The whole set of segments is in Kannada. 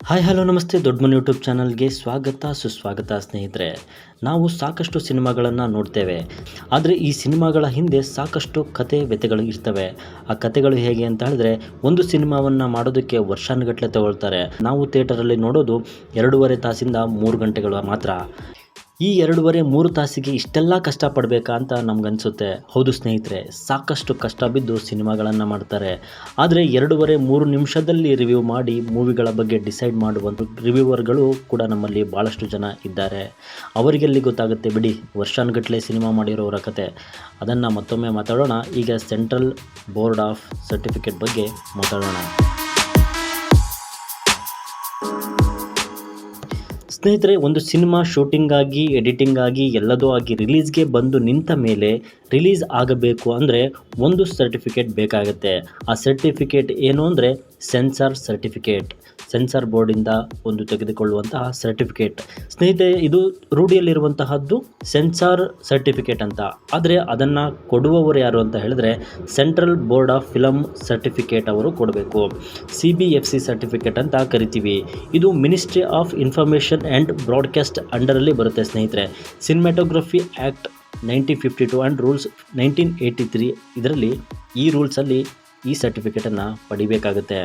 ಹಾಯ್ ಹಲೋ ನಮಸ್ತೆ ದೊಡ್ಡ ಮನೆ ಯೂಟ್ಯೂಬ್ ಚಾನಲ್ಗೆ ಸ್ವಾಗತ ಸುಸ್ವಾಗತ ಸ್ನೇಹಿತರೆ. ನಾವು ಸಾಕಷ್ಟು ಸಿನಿಮಾಗಳನ್ನು ನೋಡ್ತೇವೆ, ಆದರೆ ಈ ಸಿನಿಮಾಗಳ ಹಿಂದೆ ಸಾಕಷ್ಟು ಕತೆ ವ್ಯತೆಗಳು ಇರ್ತವೆ. ಆ ಕತೆಗಳು ಹೇಗೆ ಅಂತ ಹೇಳಿದ್ರೆ, ಒಂದು ಸಿನಿಮಾವನ್ನು ಮಾಡೋದಕ್ಕೆ ವರ್ಷಾನುಗಟ್ಟಲೆ ತಗೊಳ್ತಾರೆ. ನಾವು ಥಿಯೇಟರಲ್ಲಿ ನೋಡೋದು 2.5 ತಾಸಿಂದ 3 ಗಂಟೆಗಳು ಮಾತ್ರ. ಈ 2.5-3 ತಾಸಿಗೆ ಇಷ್ಟೆಲ್ಲ ಕಷ್ಟಪಡಬೇಕಾ ಅಂತ ನಮಗನ್ಸುತ್ತೆ. ಹೌದು ಸ್ನೇಹಿತರೆ, ಸಾಕಷ್ಟು ಕಷ್ಟ ಬಿದ್ದು ಸಿನಿಮಾಗಳನ್ನು ಮಾಡ್ತಾರೆ. ಆದರೆ 2.5-3 ನಿಮಿಷದಲ್ಲಿ ರಿವ್ಯೂ ಮಾಡಿ ಮೂವಿಗಳ ಬಗ್ಗೆ ಡಿಸೈಡ್ ಮಾಡುವಂಥ ರಿವ್ಯೂವರ್ಗಳು ಕೂಡ ನಮ್ಮಲ್ಲಿ ಭಾಳಷ್ಟು ಜನ ಇದ್ದಾರೆ. ಅವರಿಗೆಲ್ಲಿ ಗೊತ್ತಾಗುತ್ತೆ ಬಿಡಿ ವರ್ಷಾನುಗಟ್ಟಲೆ ಸಿನಿಮಾ ಮಾಡಿರೋರ ಕತೆ. ಅದನ್ನು ಮತ್ತೊಮ್ಮೆ ಮಾತಾಡೋಣ. ಈಗ ಸೆಂಟ್ರಲ್ ಬೋರ್ಡ್ ಆಫ್ ಸರ್ಟಿಫಿಕೇಟ್ ಬಗ್ಗೆ ಮಾತಾಡೋಣ. ಸ್ನೇಹಿತರೆ, ಒಂದು ಸಿನಿಮಾ ಶೂಟಿಂಗ್ ಆಗಿ, ಎಡಿಟಿಂಗ್ ಆಗಿ, ಎಲ್ಲದೂ ಆಗಿ ರಿಲೀಸ್ಗೆ ಬಂದು ನಿಂತ ಮೇಲೆ ರಿಲೀಸ್ ಆಗಬೇಕು ಅಂದರೆ ಒಂದು ಸರ್ಟಿಫಿಕೇಟ್ ಬೇಕಾಗುತ್ತೆ. ಆ ಸರ್ಟಿಫಿಕೇಟ್ ಏನು ಅಂದರೆ ಸೆನ್ಸಾರ್ ಸರ್ಟಿಫಿಕೇಟ್. ಸೆನ್ಸಾರ್ ಬೋರ್ಡಿಂದ ಒಂದು ತೆಗೆದುಕೊಳ್ಳುವಂತಹ ಸರ್ಟಿಫಿಕೇಟ್. ಸ್ನೇಹಿತರೆ, ಇದು ರೂಢಿಯಲ್ಲಿರುವಂತಹದ್ದು ಸೆನ್ಸಾರ್ ಸರ್ಟಿಫಿಕೇಟ್ ಅಂತ. ಆದರೆ ಅದನ್ನು ಕೊಡುವವರು ಯಾರು ಅಂತ ಹೇಳಿದ್ರೆ central board of film certificate ಅವರು ಕೊಡಬೇಕು. CBFC ಸರ್ಟಿಫಿಕೇಟ್ ಅಂತ ಕರಿತೀವಿ. ಇದು ministry of information and broadcast ಅಂಡರಲ್ಲಿ ಬರುತ್ತೆ ಸ್ನೇಹಿತರೆ. ಸಿನಿಮ್ಯಾಟೋಗ್ರಫಿ ಆ್ಯಕ್ಟ್ 1952 ಆ್ಯಂಡ್ ರೂಲ್ಸ್ 1983 ಇದರಲ್ಲಿ ಈ ರೂಲ್ಸಲ್ಲಿ ಈ ಸರ್ಟಿಫಿಕೇಟನ್ನು ಪಡಿಬೇಕಾಗುತ್ತೆ.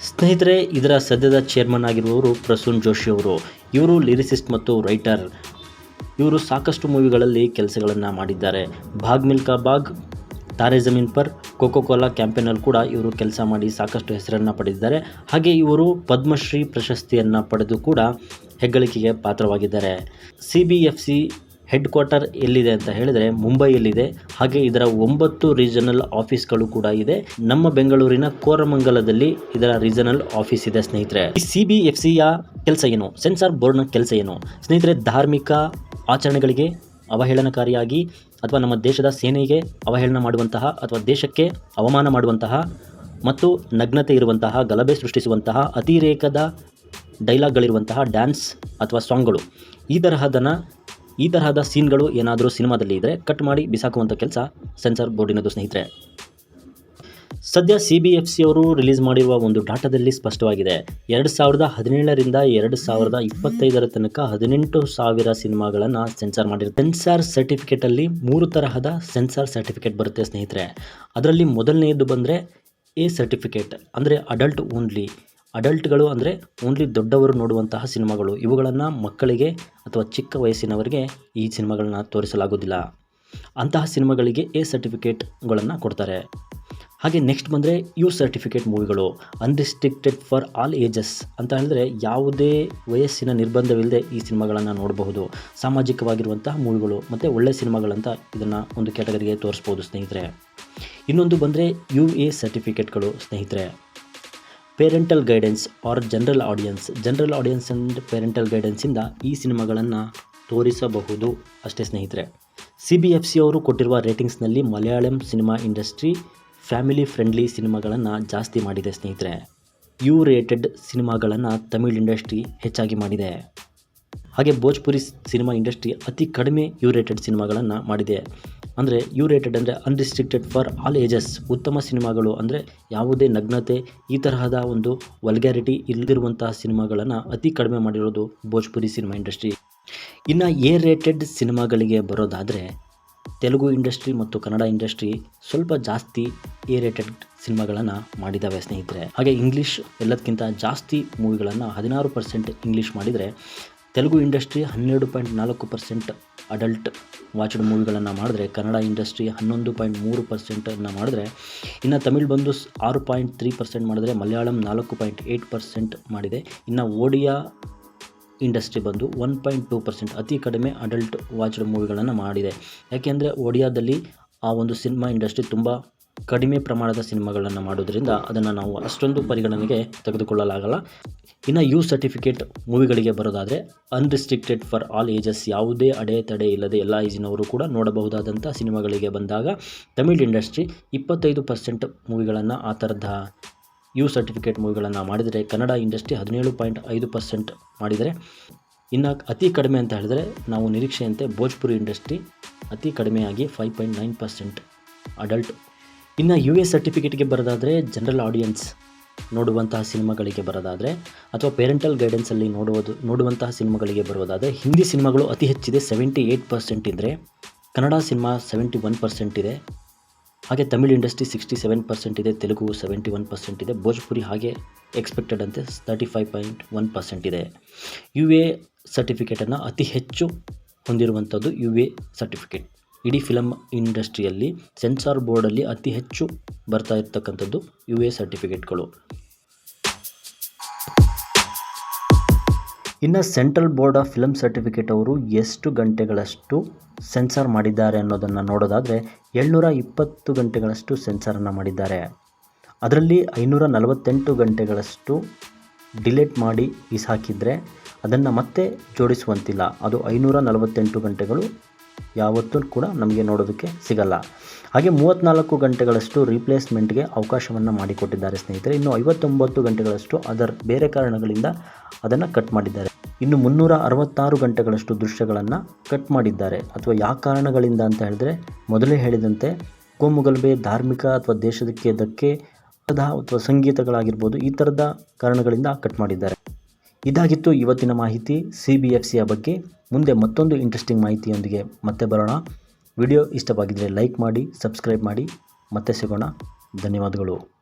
ಸ್ನೇಹಿತರೆ, ಇದರ ಸದ್ಯದ ಚೇರ್ಮನ್ ಆಗಿರುವವರು ಪ್ರಸೂನ್ ಜೋಶಿ ಅವರು. ಇವರು ಲಿರಿಸಿಸ್ಟ್ ಮತ್ತು ರೈಟರ್. ಇವರು ಸಾಕಷ್ಟು ಮೂವಿಗಳಲ್ಲಿ ಕೆಲಸಗಳನ್ನು ಮಾಡಿದ್ದಾರೆ. ಭಾಗ್ ಮಿಲ್ಕಾ ಭಾಗ್, ತಾರೆ ಜಮೀನ್ ಪರ್, ಕೋಕೋ ಕೋಲಾ ಕ್ಯಾಂಪೇನಲ್ಲಿ ಕೂಡ ಇವರು ಕೆಲಸ ಮಾಡಿ ಸಾಕಷ್ಟು ಹೆಸರನ್ನು ಪಡೆದಿದ್ದಾರೆ. ಹಾಗೆ ಇವರು ಪದ್ಮಶ್ರೀ ಪ್ರಶಸ್ತಿಯನ್ನು ಪಡೆದು ಕೂಡ ಹೆಗ್ಗಳಿಕೆಗೆ ಪಾತ್ರವಾಗಿದ್ದಾರೆ. CBFC ಹೆಡ್ ಕ್ವಾರ್ಟರ್ ಎಲ್ಲಿದೆ ಅಂತ ಹೇಳಿದರೆ ಮುಂಬೈಯಲ್ಲಿದೆ. ಹಾಗೆ ಇದರ 9 ರೀಜನಲ್ ಆಫೀಸ್ಗಳು ಕೂಡ ಇದೆ. ನಮ್ಮ ಬೆಂಗಳೂರಿನ ಕೋರಮಂಗಲದಲ್ಲಿ ಇದರ ರೀಜನಲ್ ಆಫೀಸ್ ಇದೆ ಸ್ನೇಹಿತರೆ. ಈ CBFCಯ ಕೆಲಸ ಏನು, ಸೆನ್ಸಾರ್ ಬೋರ್ಡ್ನ ಕೆಲಸ ಏನು ಸ್ನೇಹಿತರೆ? ಧಾರ್ಮಿಕ ಆಚರಣೆಗಳಿಗೆ ಅವಹೇಳನಕಾರಿಯಾಗಿ ಅಥವಾ ನಮ್ಮ ದೇಶದ ಸೇನೆಗೆ ಅವಹೇಳನ ಮಾಡುವಂತಹ ಅಥವಾ ದೇಶಕ್ಕೆ ಅವಮಾನ ಮಾಡುವಂತಹ ಮತ್ತು ನಗ್ನತೆ ಇರುವಂತಹ, ಗಲಭೆ ಸೃಷ್ಟಿಸುವಂತಹ, ಅತಿರೇಕದ ಡೈಲಾಗ್ಗಳಿರುವಂತಹ ಡ್ಯಾನ್ಸ್ ಅಥವಾ ಸಾಂಗ್ಗಳು, ಈ ತರಹದ ಸೀನ್ಗಳು ಏನಾದರೂ ಸಿನಿಮಾದಲ್ಲಿ ಇದ್ದರೆ ಕಟ್ ಮಾಡಿ ಬಿಸಾಕುವಂಥ ಕೆಲಸ ಸೆನ್ಸಾರ್ ಬೋರ್ಡಿನದು ಸ್ನೇಹಿತರೆ. ಸದ್ಯ CBFC ಅವರು ರಿಲೀಸ್ ಮಾಡಿರುವ ಒಂದು ಡಾಟಾದಲ್ಲಿ ಸ್ಪಷ್ಟವಾಗಿದೆ. 2017ರಿಂದ 2025 ತನಕ 18,000 ಸಿನಿಮಾಗಳನ್ನು ಸೆನ್ಸಾರ್ ಮಾಡಿರುತ್ತೆ. ಸೆನ್ಸಾರ್ ಸರ್ಟಿಫಿಕೇಟಲ್ಲಿ 3 ತರಹದ ಸೆನ್ಸಾರ್ ಸರ್ಟಿಫಿಕೇಟ್ ಬರುತ್ತೆ ಸ್ನೇಹಿತರೆ. ಅದರಲ್ಲಿ ಮೊದಲನೆಯದು ಬಂದರೆ A ಸರ್ಟಿಫಿಕೇಟ್, ಅಂದರೆ ಅಡಲ್ಟ್ ಓನ್ಲಿ. ಅಡಲ್ಟ್ಗಳು ಅಂದರೆ ಓನ್ಲಿ ದೊಡ್ಡವರು ನೋಡುವಂತಹ ಸಿನಿಮಾಗಳು. ಇವುಗಳನ್ನು ಮಕ್ಕಳಿಗೆ ಅಥವಾ ಚಿಕ್ಕ ವಯಸ್ಸಿನವರಿಗೆ ಈ ಸಿನಿಮಾಗಳನ್ನ ತೋರಿಸಲಾಗೋದಿಲ್ಲ. ಅಂತಹ ಸಿನಿಮಾಗಳಿಗೆ A ಸರ್ಟಿಫಿಕೇಟ್ಗಳನ್ನು ಕೊಡ್ತಾರೆ. ಹಾಗೆ ನೆಕ್ಸ್ಟ್ ಬಂದರೆ U ಸರ್ಟಿಫಿಕೇಟ್ ಮೂವಿಗಳು. ಅನ್ರಿಸ್ಟ್ರಿಕ್ಟೆಡ್ ಫಾರ್ ಆಲ್ ಏಜಸ್ ಅಂತ ಹೇಳಿದ್ರೆ ಯಾವುದೇ ವಯಸ್ಸಿನ ನಿರ್ಬಂಧವಿಲ್ಲದೆ ಈ ಸಿನಿಮಾಗಳನ್ನು ನೋಡಬಹುದು. ಸಾಮಾಜಿಕವಾಗಿರುವಂತಹ ಮೂವಿಗಳು ಮತ್ತು ಒಳ್ಳೆಯ ಸಿನಿಮಾಗಳಂತ ಇದನ್ನು ಒಂದು ಕ್ಯಾಟಗರಿಗೆ ತೋರಿಸ್ಬೋದು ಸ್ನೇಹಿತರೆ. ಇನ್ನೊಂದು ಬಂದರೆ UA ಸರ್ಟಿಫಿಕೇಟ್ಗಳು ಸ್ನೇಹಿತರೆ. Parental guidance or general audience and parental ಗೈಡೆನ್ಸಿಂದ ಈ ಸಿನಿಮಾಗಳನ್ನು ತೋರಿಸಬಹುದು ಅಷ್ಟೇ ಸ್ನೇಹಿತರೆ. CBFC ಅವರು ಕೊಟ್ಟಿರುವ ರೇಟಿಂಗ್ಸ್ನಲ್ಲಿ Malayalam cinema industry family friendly ಸಿನಿಮಾಗಳನ್ನು ಜಾಸ್ತಿ ಮಾಡಿದೆ ಸ್ನೇಹಿತರೆ. U ರೇಟೆಡ್ ಸಿನಿಮಾಗಳನ್ನು ತಮಿಳ್ ಇಂಡಸ್ಟ್ರಿ ಹೆಚ್ಚಾಗಿ ಮಾಡಿದೆ. ಹಾಗೆ ಭೋಜ್ಪುರಿ ಸಿನಿಮಾ ಇಂಡಸ್ಟ್ರಿ ಅತಿ ಕಡಿಮೆ U ರೇಟೆಡ್ ಸಿನಿಮಾಗಳನ್ನು ಮಾಡಿದೆ. ಅಂದರೆ U ರೇಟೆಡ್ ಅಂದರೆ ಅನ್ರಿಸ್ಟ್ರಿಕ್ಟೆಡ್ ಫಾರ್ ಆಲ್ ಏಜಸ್, ಉತ್ತಮ ಸಿನಿಮಾಗಳು ಅಂದರೆ ಯಾವುದೇ ನಗ್ನತೆ, ಈ ತರಹದ ಒಂದು ವಲ್ಗ್ಯಾರಿಟಿ ಇಲ್ಲದಿರುವಂತಹ ಸಿನಿಮಾಗಳನ್ನು ಅತಿ ಕಡಿಮೆ ಮಾಡಿರೋದು ಭೋಜ್ಪುರಿ ಸಿನಿಮಾ ಇಂಡಸ್ಟ್ರಿ. ಇನ್ನು A ರೇಟೆಡ್ ಸಿನಿಮಾಗಳಿಗೆ ಬರೋದಾದರೆ ತೆಲುಗು ಇಂಡಸ್ಟ್ರಿ ಮತ್ತು ಕನ್ನಡ ಇಂಡಸ್ಟ್ರಿ ಸ್ವಲ್ಪ ಜಾಸ್ತಿ A ರೇಟೆಡ್ ಸಿನಿಮಾಗಳನ್ನು ಮಾಡಿದ್ದಾವೆ ಸ್ನೇಹಿತರೆ. ಹಾಗೆ ಇಂಗ್ಲೀಷ್ ಎಲ್ಲದಕ್ಕಿಂತ ಜಾಸ್ತಿ ಮೂವಿಗಳನ್ನು 16% ಇಂಗ್ಲೀಷ್ ಮಾಡಿದರೆ, ತೆಲುಗು ಇಂಡಸ್ಟ್ರಿ 12.4% ಅಡಲ್ಟ್ ವಾಚ್ಡ್ ಮೂವಿಗಳನ್ನು ಮಾಡಿದ್ರೆ, ಕನ್ನಡ ಇಂಡಸ್ಟ್ರಿ 11.3% ಮಾಡಿದ್ರೆ, ಇನ್ನು ತಮಿಳ್ ಬಂದು 6.3% ಮಾಡಿದ್ರೆ, ಮಲಯಾಳಂ 4.8% ಮಾಡಿದೆ. ಇನ್ನು ಒಡಿಯಾ ಇಂಡಸ್ಟ್ರಿ ಬಂದು 1.2%, ಅತಿ ಕಡಿಮೆ ಅಡಲ್ಟ್ ವಾಚ್ಡ್ ಮೂವಿಗಳನ್ನು ಮಾಡಿದೆ. ಯಾಕೆಂದರೆ ಒಡಿಯಾದಲ್ಲಿ ಆ ಒಂದು ಸಿನಿಮಾ ಇಂಡಸ್ಟ್ರಿ ತುಂಬ ಕಡಿಮೆ ಪ್ರಮಾಣದ ಸಿನಿಮಾಗಳನ್ನು ಮಾಡೋದ್ರಿಂದ ಅದನ್ನು ನಾವು ಅಷ್ಟೊಂದು ಪರಿಗಣನೆಗೆ ತೆಗೆದುಕೊಳ್ಳಲಾಗಲ್ಲ. ಇನ್ನು U ಸರ್ಟಿಫಿಕೇಟ್ ಮೂವಿಗಳಿಗೆ ಬರೋದಾದರೆ ಅನ್ರಿಸ್ಟ್ರಿಕ್ಟೆಡ್ ಫಾರ್ ಆಲ್ ಏಜಸ್, ಯಾವುದೇ ಅಡೆತಡೆ ಇಲ್ಲದೆ ಎಲ್ಲ ಏಜಿನವರು ಕೂಡ ನೋಡಬಹುದಾದಂಥ ಸಿನಿಮಾಗಳಿಗೆ ಬಂದಾಗ ತಮಿಳ್ ಇಂಡಸ್ಟ್ರಿ 25% ಮೂವಿಗಳನ್ನು ಆ ಥರದ U ಸರ್ಟಿಫಿಕೇಟ್ ಮೂವಿಗಳನ್ನು ಮಾಡಿದರೆ, ಕನ್ನಡ ಇಂಡಸ್ಟ್ರಿ 17.5% ಮಾಡಿದರೆ, ಇನ್ನು ಅತಿ ಕಡಿಮೆ ಅಂತ ಹೇಳಿದ್ರೆ ನಾವು ನಿರೀಕ್ಷೆಯಂತೆ ಭೋಜ್ಪುರಿ ಇಂಡಸ್ಟ್ರಿ ಅತಿ ಕಡಿಮೆಯಾಗಿ 5.9% ಅಡಲ್ಟ್. ಇನ್ನು UA ಸರ್ಟಿಫಿಕೇಟ್ಗೆ ಬರೋದಾದರೆ ಜನರಲ್ ಆಡಿಯನ್ಸ್ ನೋಡುವಂತಹ ಸಿನಿಮಾಗಳಿಗೆ ಬರೋದಾದರೆ ಅಥವಾ ಪೇರೆಂಟಲ್ ಗೈಡೆನ್ಸಲ್ಲಿ ನೋಡುವಂತಹ ಸಿನಿಮಾಗಳಿಗೆ ಬರೋದಾದರೆ ಹಿಂದಿ ಸಿನಿಮಾಗಳು ಅತಿ ಹೆಚ್ಚಿದೆ 78% ಇದ್ದರೆ ಕನ್ನಡ ಸಿನಿಮಾ 71% ಇದೆ. ಹಾಗೆ ತಮಿಳ್ ಇಂಡಸ್ಟ್ರಿ 67% ಇದೆ, ತೆಲುಗು 71% ಇದೆ, ಭೋಜ್ಪುರಿ ಹಾಗೆ ಎಕ್ಸ್ಪೆಕ್ಟೆಡ್ ಅಂತೆ 35.1% ಇದೆ. UA ಸರ್ಟಿಫಿಕೇಟನ್ನು ಅತಿ ಹೆಚ್ಚು ಹೊಂದಿರುವಂಥದ್ದು UA ಸರ್ಟಿಫಿಕೇಟ್. ಇಡೀ ಫಿಲಮ್ ಇಂಡಸ್ಟ್ರಿಯಲ್ಲಿ ಸೆನ್ಸಾರ್ ಬೋರ್ಡಲ್ಲಿ ಅತಿ ಹೆಚ್ಚು ಬರ್ತಾ ಇರ್ತಕ್ಕಂಥದ್ದು UA ಸರ್ಟಿಫಿಕೇಟ್ಗಳು. ಇನ್ನು central board of film certificate ಅವರು ಎಷ್ಟು ಗಂಟೆಗಳಷ್ಟು ಸೆನ್ಸಾರ್ ಮಾಡಿದ್ದಾರೆ ಅನ್ನೋದನ್ನು ನೋಡೋದಾದರೆ 720 ಗಂಟೆಗಳಷ್ಟು ಸೆನ್ಸಾರನ್ನು ಮಾಡಿದ್ದಾರೆ. ಅದರಲ್ಲಿ 548 ಗಂಟೆಗಳಷ್ಟು ಡಿಲೇಟ್ ಮಾಡಿ ಹಾಕಿದರೆ ಅದನ್ನು ಮತ್ತೆ ಜೋಡಿಸುವಂತಿಲ್ಲ. ಅದು 548 ಗಂಟೆಗಳು ಯಾವತ್ತೂ ಕೂಡ ನಮಗೆ ನೋಡೋದಕ್ಕೆ ಸಿಗಲ್ಲ. ಹಾಗೆ 34 ಗಂಟೆಗಳಷ್ಟು ರೀಪ್ಲೇಸ್ಮೆಂಟ್ಗೆ ಅವಕಾಶವನ್ನು ಮಾಡಿಕೊಟ್ಟಿದ್ದಾರೆ ಸ್ನೇಹಿತರೆ. ಇನ್ನು 59 ಗಂಟೆಗಳಷ್ಟು ಬೇರೆ ಕಾರಣಗಳಿಂದ ಅದನ್ನು ಕಟ್ ಮಾಡಿದ್ದಾರೆ. ಇನ್ನು 366 ಗಂಟೆಗಳಷ್ಟು ದೃಶ್ಯಗಳನ್ನು ಕಟ್ ಮಾಡಿದ್ದಾರೆ. ಅಥವಾ ಯಾವ ಕಾರಣಗಳಿಂದ ಅಂತ ಹೇಳಿದ್ರೆ ಮೊದಲೇ ಹೇಳಿದಂತೆ ಕೋಮುಗಲಭೆ, ಧಾರ್ಮಿಕ ಅಥವಾ ದೇಶಕ್ಕೆ ಧಕ್ಕೆ ಅಥವಾ ಸಂಗೀತಗಳಾಗಿರ್ಬೋದು, ಈ ಥರದ ಕಾರಣಗಳಿಂದ ಕಟ್ ಮಾಡಿದ್ದಾರೆ. ಇದಾಗಿತ್ತು ಇವತ್ತಿನ ಮಾಹಿತಿ CBFCಯ ಬಗ್ಗೆ. ಮುಂದೆ ಮತ್ತೊಂದು ಇಂಟ್ರೆಸ್ಟಿಂಗ್ ಮಾಹಿತಿಯೊಂದಿಗೆ ಮತ್ತೆ ಬರೋಣ. ವಿಡಿಯೋ ಇಷ್ಟವಾಗಿದ್ದರೆ ಲೈಕ್ ಮಾಡಿ, ಸಬ್ಸ್ಕ್ರೈಬ್ ಮಾಡಿ. ಮತ್ತೆ ಸಿಗೋಣ. ಧನ್ಯವಾದಗಳು.